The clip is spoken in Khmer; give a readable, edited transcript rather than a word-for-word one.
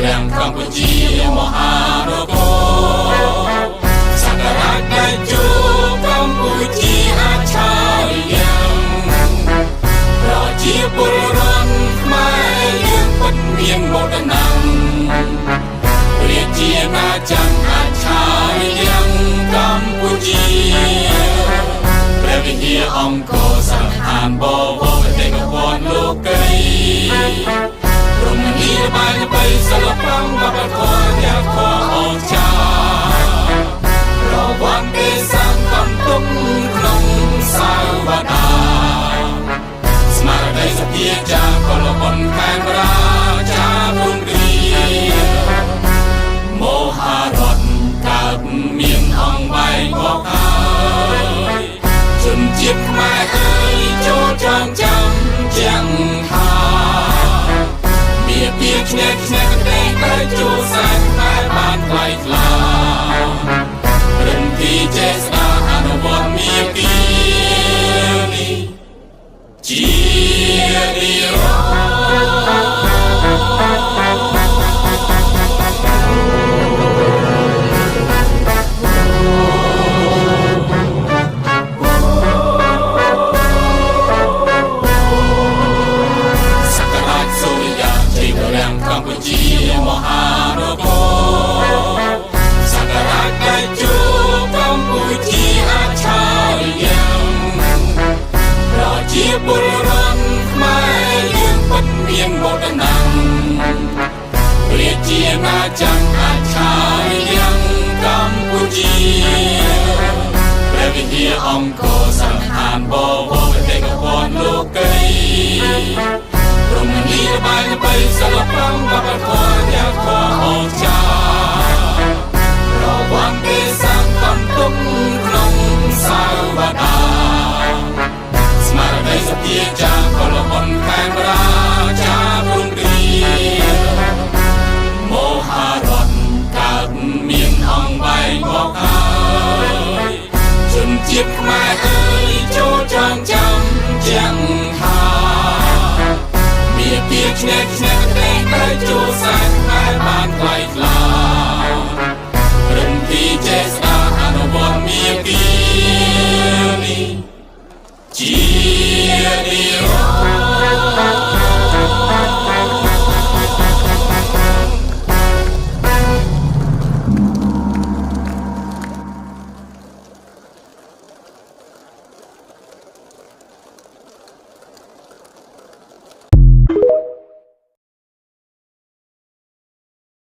រាំងកម្ពុជាមហានគរសក្ការៈតេជោកម្ពុជាអាចារ្យយ៉ាងប្រជាពលរដ្ឋខ្មែរយើងពិតមានមោទនៈរាជាណាចក្រអាចារ្យយ៉ាងកម្ពុជាព្រះវិហារអង្គរសង្ឃានបវរទេកវ័នលោកីរមណីយបាយបៃសិល្បៈវប្បធម៌យ៉ាងធម៌អស្ចារ្យរវ័នទេសកំទុកក្នុងសាវតាស្មារតីសភាចាកលបុនខេមរាចាព្រំគ្រីមហារដ្ឋកើតមានអង្គបែងមកហើយជនជាតិខ្មែរអើយចូលចងចាំទាំងថាពីឆ្នេរឆ្នេរកន្លែងដែលជួសែនខ្មែរបានថ្លៃថ្លារំទីចេស្តាអនុវត្តមាគ៌ានេះជានិរកម្ពុជាមហានគរសក្ការៈតេជោកម្ពុជាអាចារ្យយ៉ាងប្រជាពលរដ្ឋខ្មែរយើងពិតមានមោទនៈរាជាណាចក្រអាចារ្យយ៉ាងកម្ពុជាព្រះវិហារអង្គរសង្ឃានបវរទេកវ័នលោកីរមណីយបាយបៃសិល្បៈវប្ប